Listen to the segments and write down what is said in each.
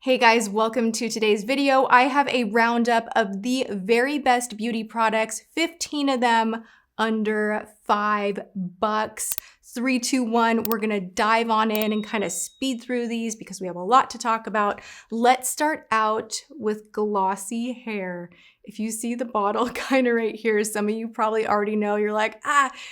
Hey guys, welcome to today's video. I have a roundup of the very best beauty products, 15 of them under $5. 3, 2, 1, we're gonna dive on in and kind of speed through these because we have a lot to talk about. Let's start out with Glossy hair. If you see the bottle kind of right here, some of you probably already know, you're like,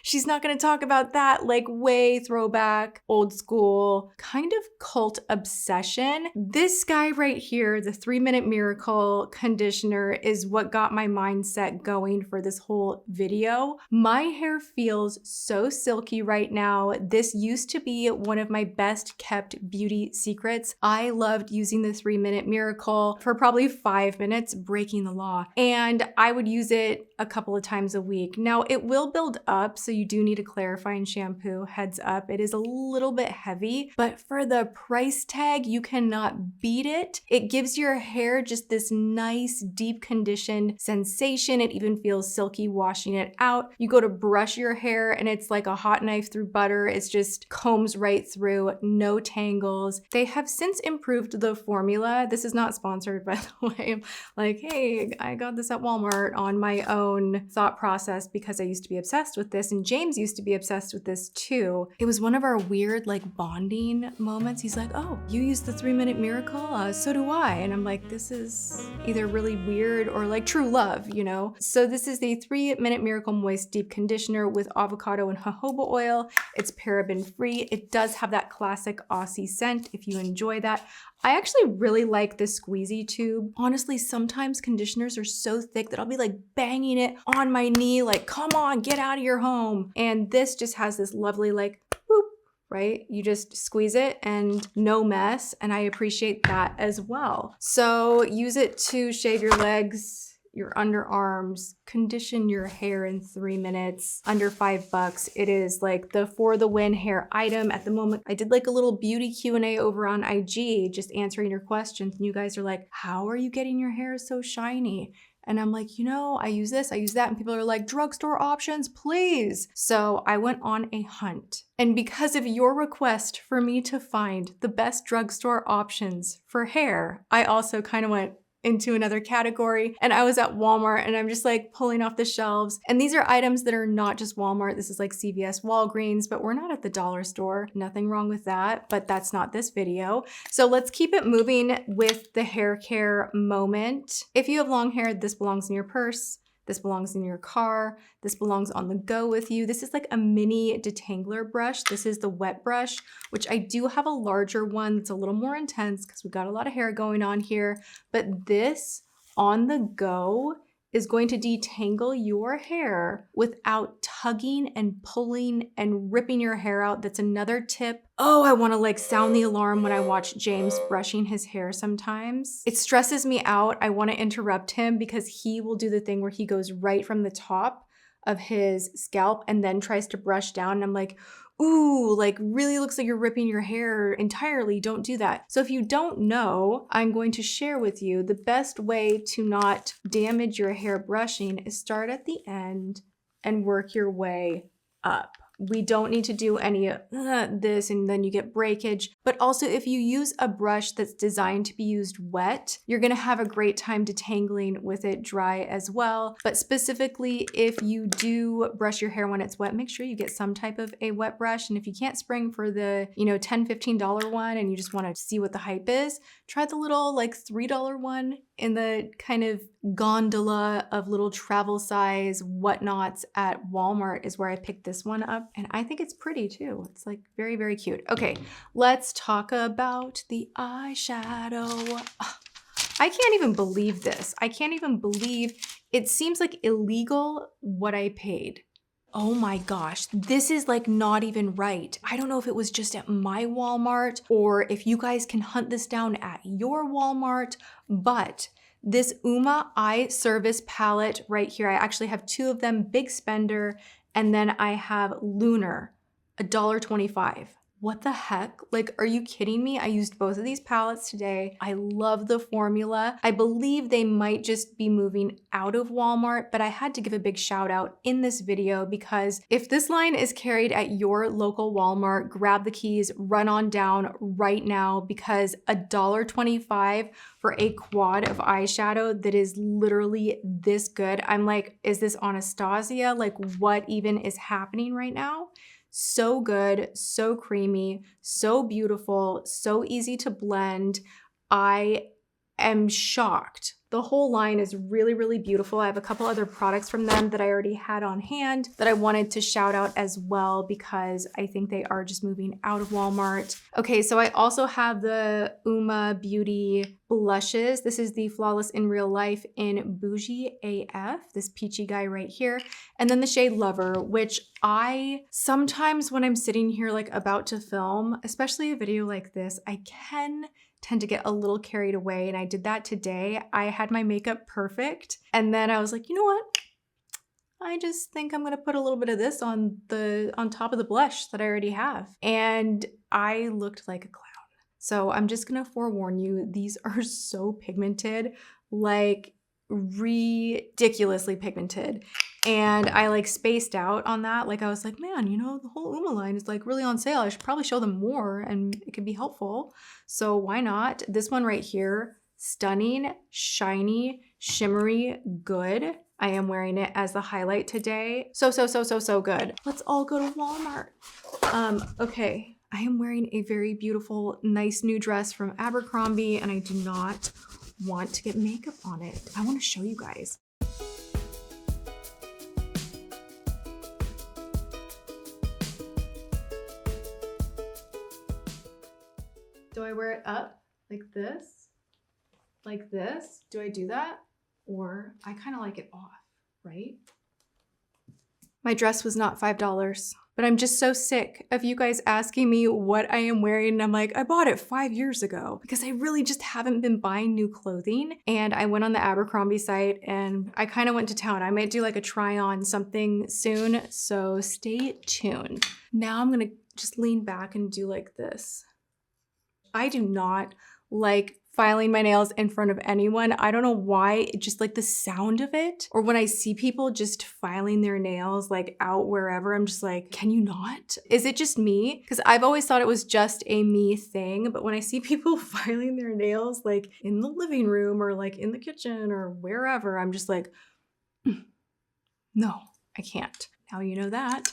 she's not gonna talk about that, like way throwback, old school, kind of cult obsession. This guy right here, the 3-Minute Miracle conditioner, is what got my mindset going for this whole video. My hair feels so silky right now. This used to be one of my best kept beauty secrets. I loved using the 3-Minute Miracle for probably 5 minutes, breaking the law. And I would use it a couple of times a week. Now it will build up, so you do need a clarifying shampoo, heads up. It is a little bit heavy, but for the price tag, you cannot beat it. It gives your hair just this nice, deep conditioned sensation. It even feels silky washing it out. You go to brush your hair and it's like a hot knife through butter. It's just combs right through, no tangles. They have since improved the formula. This is not sponsored, by the way. I'm like, hey, I got this at Walmart on my own thought process because I used to be obsessed with this, and James used to be obsessed with this too. It was one of our weird like bonding moments. He's like, oh, you use the 3-Minute Miracle? So do I. And I'm like, this is either really weird or like true love, you know? So this is the 3-Minute Miracle Moist Deep Conditioner with avocado and jojoba oil. It's paraben free. It does have that classic Aussie scent if you enjoy that. I actually really like the squeezy tube. Honestly, sometimes conditioners are so thick that I'll be like banging it on my knee, like, come on, get out of your home. And this just has this lovely like, boop, right? You just squeeze it and no mess. And I appreciate that as well. So use it to shave your legs, your underarms, condition your hair in 3 minutes, under $5. It is like the for the win hair item at the moment. I did like a little beauty Q&A over on IG, just answering your questions. And you guys are like, how are you getting your hair so shiny? And I'm like, you know, I use this, I use that. And people are like, drugstore options, please. So I went on a hunt. And because of your request for me to find the best drugstore options for hair, I also kind of went into another category, and I was at Walmart and I'm just like pulling off the shelves. And these are items that are not just Walmart. This is like CVS, Walgreens, but we're not at the dollar store. Nothing wrong with that, but that's not this video. So let's keep it moving with the hair care moment. If you have long hair, this belongs in your purse. This belongs in your car. This belongs on the go with you. This is like a mini Detangler brush. This is the wet brush, which I do have a larger one that's a little more intense because we've got a lot of hair going on here. But this on the go is going to detangle your hair without tugging and pulling and ripping your hair out. That's another tip. Oh, I want to like sound the alarm when I watch James brushing his hair sometimes. It stresses me out. I want to interrupt him because he will do the thing where he goes right from the top of his scalp and then tries to brush down. And I'm like, ooh, like really looks like you're ripping your hair entirely. Don't do that. So if you don't know, I'm going to share with you the best way to not damage your hair brushing is start at the end and work your way up. We don't need to do any of this and then you get breakage. But also if you use a brush that's designed to be used wet, you're gonna have a great time detangling with it dry as well. But specifically, if you do brush your hair when it's wet, make sure you get some type of a wet brush. And if you can't spring for the, you know, $10, $15 one and you just wanna see what the hype is, try the little like $3 one in the kind of gondola of little travel size whatnots at Walmart is where I picked this one up. And I think it's pretty too. It's like very, very cute. Okay, let's talk about the eyeshadow. I can't even believe this. I can't even believe it seems like illegal what I paid. Oh my gosh, this is like not even right. I don't know if it was just at my Walmart or if you guys can hunt this down at your Walmart, but this Uoma eye service palette right here, I actually have 2 of them, big spender, and then I have Lunar, $1.25. What the heck? Like, are you kidding me? I used both of these palettes today. I love the formula. I believe they might just be moving out of Walmart, but I had to give a big shout out in this video because if this line is carried at your local Walmart, grab the keys, run on down right now because $1.25 for a quad of eyeshadow that is literally this good. I'm like, is this Anastasia? Like, what even is happening right now? So good, so creamy, so beautiful, so easy to blend. I am shocked. The whole line is really, really beautiful. I have a couple other products from them that I already had on hand that I wanted to shout out as well because I think they are just moving out of Walmart. Okay, so I also have the Uoma Beauty blushes. This is the Flawless in Real Life in Bougie AF, this peachy guy right here. And then the shade Lover, which I sometimes when I'm sitting here like about to film, especially a video like this, I can tend to get a little carried away, and I did that today. I had my makeup perfect, and then I was like, you know what? I just think I'm gonna put a little bit of this on top of the blush that I already have. And I looked like a clown. So I'm just gonna forewarn you, these are so pigmented, like ridiculously pigmented. And I like spaced out on that. Like I was like, man, you know, the whole Uoma line is like really on sale. I should probably show them more and it could be helpful. So why not? This one right here, stunning, shiny, shimmery, good. I am wearing it as the highlight today. So good. Let's all go to Walmart. Okay, I am wearing a very beautiful, nice new dress from Abercrombie and I do not want to get makeup on it. I want to show you guys. Do I wear it up like this? Like this? Do I do that? Or I kind of like it off, right? My dress was not $5, but I'm just so sick of you guys asking me what I am wearing. And I'm like, I bought it 5 years ago because I really just haven't been buying new clothing. And I went on the Abercrombie site and I kind of went to town. I might do like a try on something soon. So stay tuned. Now I'm going to just lean back and do like this. I do not like filing my nails in front of anyone. I don't know why, just like the sound of it. Or when I see people just filing their nails like out wherever, I'm just like, can you not? Is it just me? Because I've always thought it was just a me thing. But when I see people filing their nails like in the living room or like in the kitchen or wherever, I'm just like, no, I can't. Now you know that.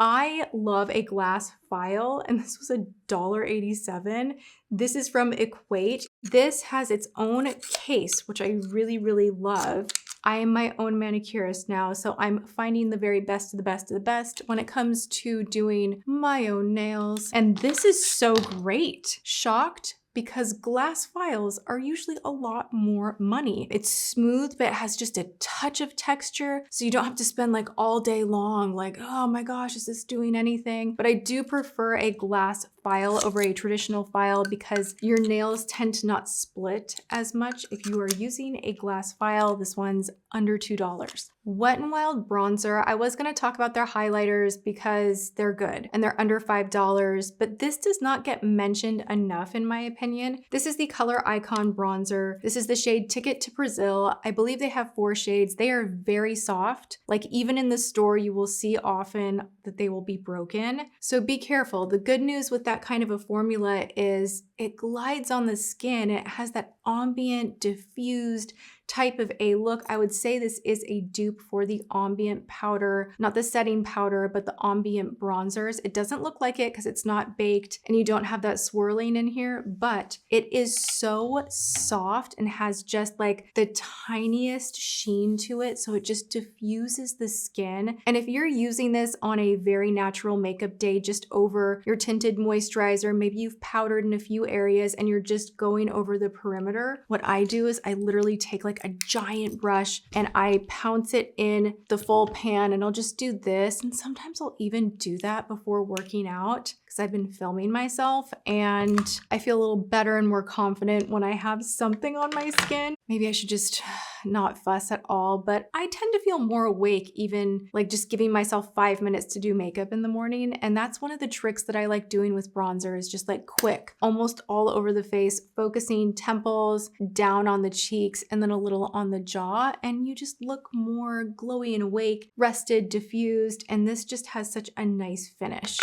I love a glass file, and this was $1.87. This is from Equate. This has its own case, which I really, really love. I am my own manicurist now, so I'm finding the very best of the best of the best when it comes to doing my own nails. And this is so great. Shocked? Because glass files are usually a lot more money. It's smooth, but it has just a touch of texture, so you don't have to spend like all day long like, oh my gosh, is this doing anything? But I do prefer a glass file over a traditional file because your nails tend to not split as much if you are using a glass file. This one's under $2. Wet n Wild bronzer. I was going to talk about their highlighters because they're good and they're under $5, but this does not get mentioned enough in my opinion. This is the Color Icon bronzer. This is the shade Ticket to Brazil. I believe they have 4 shades. They are very soft. Like even in the store, you will see often that they will be broken. So be careful. The good news with that kind of a formula is it glides on the skin. It has that ambient, diffused type of a look. I would say this is a dupe for the ambient powder, not the setting powder, but the ambient bronzers. It doesn't look like it because it's not baked and you don't have that swirling in here, but it is so soft and has just like the tiniest sheen to it. So it just diffuses the skin. And if you're using this on a very natural makeup day, just over your tinted moisturizer, maybe you've powdered in a few areas and you're just going over the perimeter, what I do is I literally take like a giant brush and I pounce it in the full pan and I'll just do this. And sometimes I'll even do that before working out because I've been filming myself and I feel a little better and more confident when I have something on my skin. Maybe I should just not fuss at all, but I tend to feel more awake even like just giving myself 5 minutes to do makeup in the morning. And that's one of the tricks that I like doing with bronzer is just like quick, almost all over the face, focusing temples, down on the cheeks, and then a little on the jaw. And you just look more glowy and awake, rested, diffused, and this just has such a nice finish.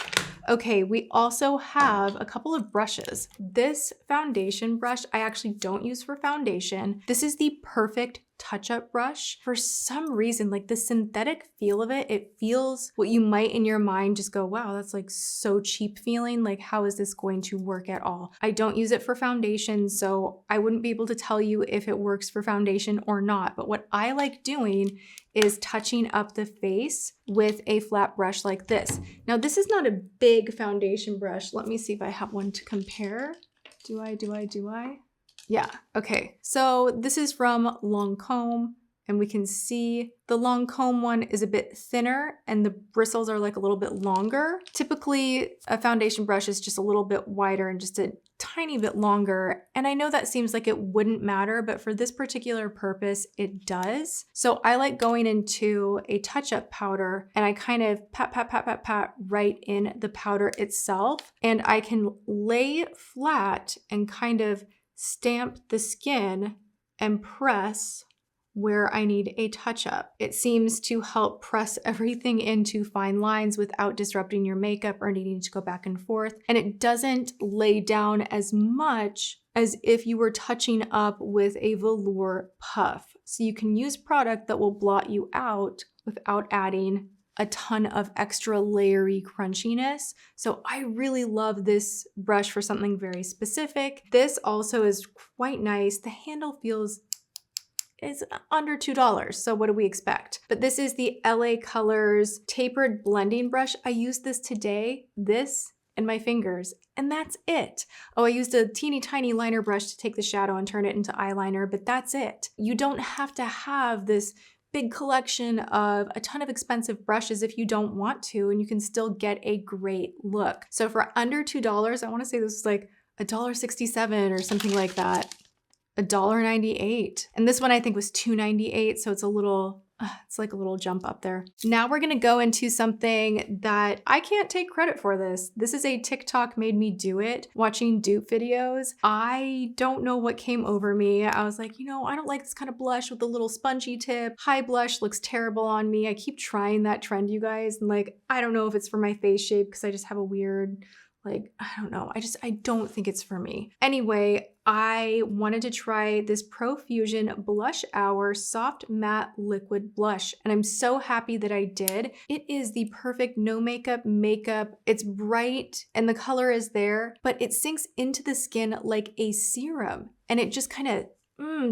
Okay, we also have a couple of brushes. This foundation brush I actually don't use for foundation. This is the perfect touch-up brush. For some reason, like the synthetic feel of it, it feels what you might in your mind just go, wow, that's like so cheap feeling. Like, how is this going to work at all? I don't use it for foundation, so I wouldn't be able to tell you if it works for foundation or not. But what I like doing is touching up the face with a flat brush like this. Now, this is not a big foundation brush. Let me see if I have one to compare. Do I? Yeah, okay. So this is from Lancome, and we can see the Lancome one is a bit thinner and the bristles are like a little bit longer. Typically, a foundation brush is just a little bit wider and just a tiny bit longer. And I know that seems like it wouldn't matter, but for this particular purpose, it does. So I like going into a touch-up powder and I kind of pat right in the powder itself. And I can lay flat and kind of stamp the skin and press where I need a touch-up. It seems to help press everything into fine lines without disrupting your makeup or needing to go back and forth. And it doesn't lay down as much as if you were touching up with a velour puff. So you can use product that will blot you out without adding a ton of extra layery crunchiness. So I really love this brush for something very specific. This also is quite nice. The handle feels is under $2. So what do we expect? But this is the LA Colors Tapered Blending Brush. I used this today, this and my fingers, and that's it. Oh, I used a teeny tiny liner brush to take the shadow and turn it into eyeliner, but that's it. You don't have to have this big collection of a ton of expensive brushes if you don't want to, and you can still get a great look. So for under $2, I want to say this is like $1.67 or something like that. $1.98. And this one I think was $2.98, so it's a little, it's like a little jump up there. Now we're gonna go into something that I can't take credit for this. This is a TikTok made me do it, watching dupe videos. I don't know what came over me. I was like, you know, I don't like this kind of blush with the little spongy tip. High blush looks terrible on me. I keep trying that trend, you guys. And like, I don't know if it's for my face shape because I just have a weird, like, I don't know. I don't think it's for me. Anyway, I wanted to try this Profusion Blush Hour Soft Matte Liquid Blush, and I'm so happy that I did. It is the perfect no makeup makeup. It's bright and the color is there, but it sinks into the skin like a serum, and it just kind of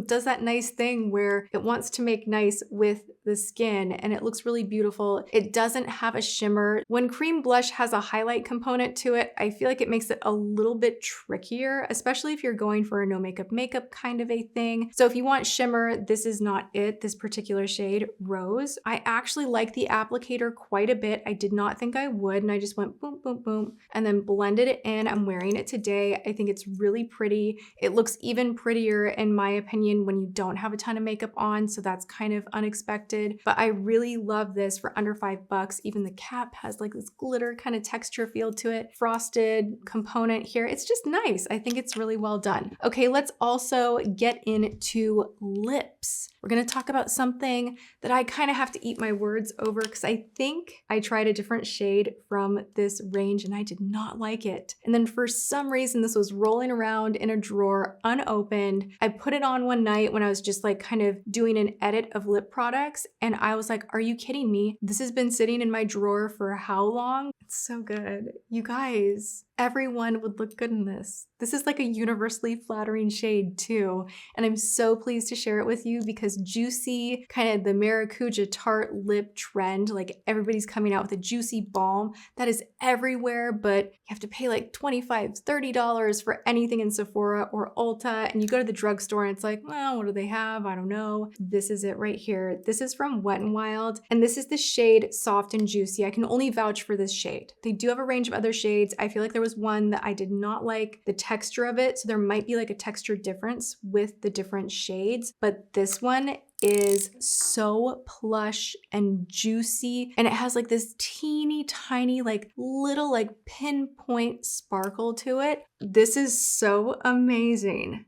does that nice thing where it wants to make nice with the skin and it looks really beautiful. It doesn't have a shimmer. When cream blush has a highlight component to it, I feel like it makes it a little bit trickier, especially if you're going for a no makeup makeup kind of a thing. So if you want shimmer, this is not it, this particular shade, Rose. I actually like the applicator quite a bit. I did not think I would, and I just went boom, boom, boom, and then blended it in. I'm wearing it today. I think it's really pretty. It looks even prettier in my opinion when you don't have a ton of makeup on, so that's kind of unexpected. But I really love this for under $5. Even the cap has like this glitter kind of texture feel to it. Frosted component here. It's just nice. I think it's really well done. Okay, let's also get into lips. We're gonna talk about something that I kind of have to eat my words over because I think I tried a different shade from this range and I did not like it. And then for some reason, this was rolling around in a drawer unopened. I put it on one night when I was just like kind of doing an edit of lip products. And I was like, are you kidding me? This has been sitting in my drawer for how long? It's so good. You guys, everyone would look good in this. This is like a universally flattering shade too. And I'm so pleased to share it with you because juicy, kind of the maracuja tart lip trend, like everybody's coming out with a juicy balm that is everywhere, but you have to pay like $25, $30 for anything in Sephora or Ulta. And you go to the drugstore and it's like, well, what do they have? I don't know. This is it right here. This is from Wet n Wild. And this is the shade Soft and Juicy. I can only vouch for this shade. They do have a range of other shades. I feel like there was one that I did not like the texture of it. So there might be like a texture difference with the different shades, but this one is so plush and juicy, and it has like this teeny tiny, like little like pinpoint sparkle to it. This is so amazing.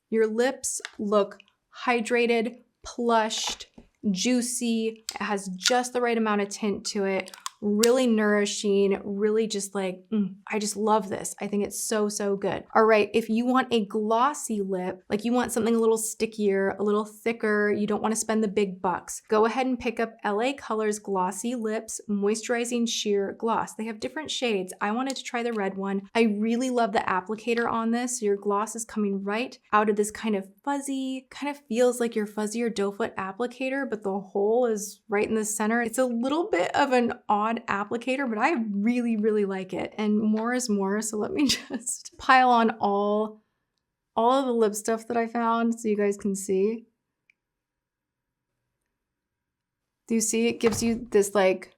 Your lips look hydrated, plushed, juicy. It has just the right amount of tint to it. Really nourishing, really just like, I just love this. I think it's so, so good. All right, if you want a glossy lip, like you want something a little stickier, a little thicker, you don't want to spend the big bucks, go ahead and pick up LA Colors Glossy Lips Moisturizing Sheer Gloss. They have different shades. I wanted to try the red one. I really love the applicator on this. So your gloss is coming right out of this kind of fuzzy, kind of feels like your fuzzier doe foot applicator, but the hole is right in the center. It's a little bit of an odd applicator, but I really, really like it. And more is more, so let me just pile on all of the lip stuff that I found so you guys can see. Do you see? It gives you this like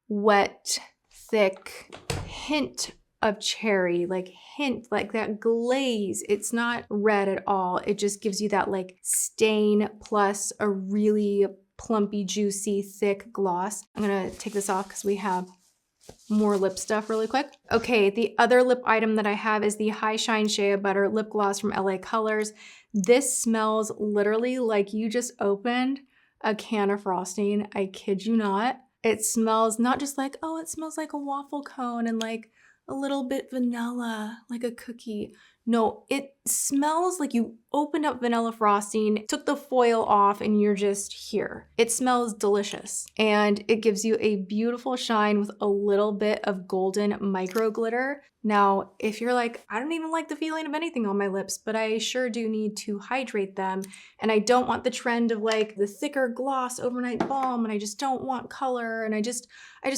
wet, thick hint of cherry, like hint, like that glaze. It's not red at all. It just gives you that like stain plus a really plumpy, juicy, thick gloss. I'm gonna take this off because we have more lip stuff really quick. Okay, the other lip item that I have is the High Shine Shea Butter Lip Gloss from LA Colors. This smells literally like you just opened a can of frosting. I kid you not. It smells not just like, oh, it smells like a waffle cone and like a little bit vanilla, like a cookie. No, it smells like you opened up vanilla frosting, took the foil off, and you're just here. It smells delicious. And it gives you a beautiful shine with a little bit of golden micro glitter. Now, if you're like, I don't even like the feeling of anything on my lips, but I sure do need to hydrate them, and I don't want the trend of like the thicker gloss overnight balm, and I just don't want color, and I just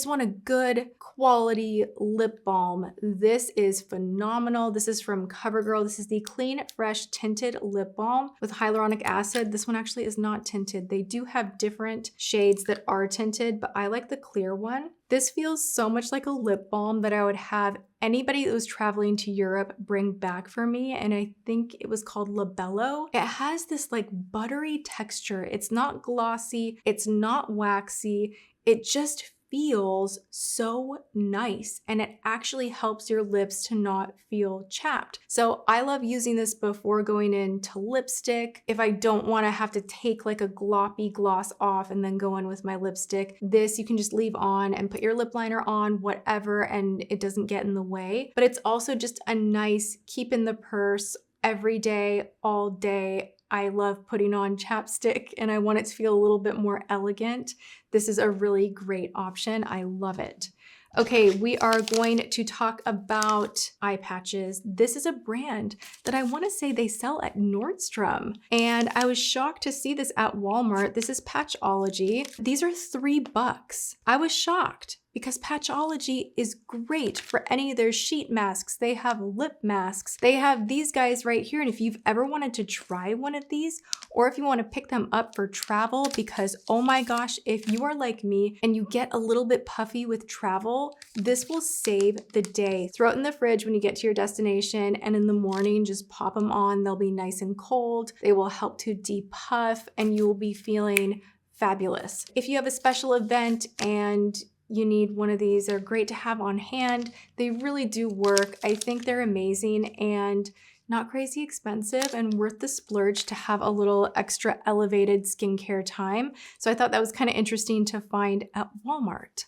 want a good quality lip balm. This is phenomenal. This is from Covergirl. This is the Clean Fresh Tinted Lip Balm with hyaluronic acid. This one actually is not tinted. They do have different shades that are tinted, but I like the clear one. This feels so much like a lip balm that I would have anybody that was traveling to Europe bring back for me, and I think it was called Labello. It has this like buttery texture. It's not glossy, it's not waxy, it just feels so nice, and it actually helps your lips to not feel chapped. So I love using this before going into lipstick. If I don't want to have to take like a gloppy gloss off and then go in with my lipstick, this you can just leave on and put your lip liner on, whatever, and it doesn't get in the way. But it's also just a nice keep in the purse every day, all day. I love putting on chapstick and I want it to feel a little bit more elegant. This is a really great option. I love it. Okay, we are going to talk about eye patches. This is a brand that I want to say they sell at Nordstrom, and I was shocked to see this at Walmart. This is Patchology. These are $3. I was shocked because Patchology is great for any of their sheet masks. They have lip masks. They have these guys right here, and if you've ever wanted to try one of these, or if you want to pick them up for travel, because oh my gosh, if you are like me and you get a little bit puffy with travel, this will save the day. Throw it in the fridge when you get to your destination, and in the morning, just pop them on. They'll be nice and cold. They will help to depuff, and you will be feeling fabulous. If you have a special event and you need one of these, they're great to have on hand. They really do work. I think they're amazing and not crazy expensive and worth the splurge to have a little extra elevated skincare time. So I thought that was kind of interesting to find at Walmart.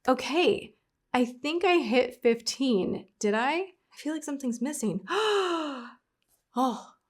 Okay, I think I hit 15. Did I? I feel like something's missing. Oh,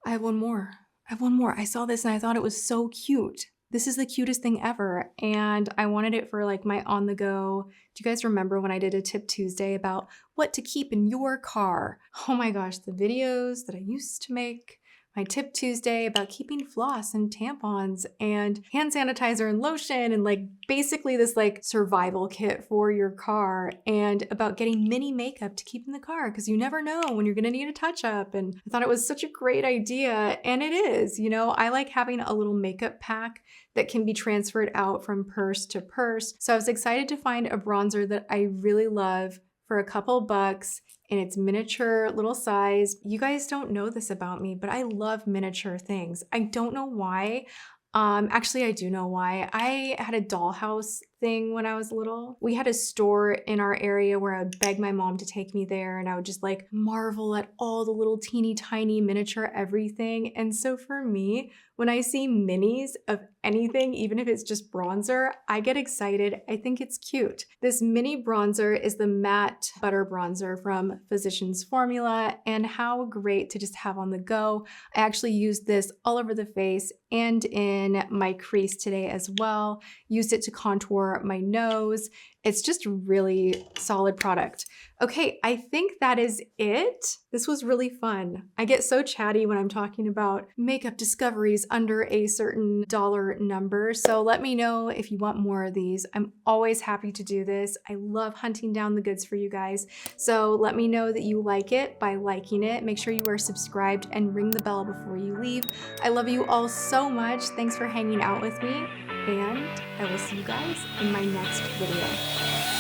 I have one more. I saw this and I thought it was so cute. This is the cutest thing ever, and I wanted it for like my on the go. Do you guys remember when I did a Tip Tuesday about what to keep in your car? Oh my gosh, the videos that I used to make. My Tip Tuesday about keeping floss and tampons and hand sanitizer and lotion and like basically this like survival kit for your car, and about getting mini makeup to keep in the car because you never know when you're gonna need a touch up. And I thought it was such a great idea, and it is, you know, I like having a little makeup pack that can be transferred out from purse to purse. So I was excited to find a bronzer that I really love for a couple bucks, and it's miniature little size. You guys don't know this about me, but I love miniature things. I don't know why. Actually, I do know why. I had a dollhouse thing when I was little. We had a store in our area where I would beg my mom to take me there, and I would just like marvel at all the little teeny tiny miniature everything. And so for me, when I see minis of anything, even if it's just bronzer, I get excited. I think it's cute. This mini bronzer is the matte butter bronzer from Physicians Formula, and how great to just have on the go. I actually used this all over the face and in my crease today as well. Used it to contour my nose. It's just really solid product. Okay, I think that is it. This was really fun. I get so chatty when I'm talking about makeup discoveries under a certain dollar number. So let me know if you want more of these. I'm always happy to do this. I love hunting down the goods for you guys. So let me know that you like it by liking it. Make sure you are subscribed and ring the bell before you leave. I love you all so much. Thanks for hanging out with me, and I will see you guys in my next video.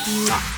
Mwah.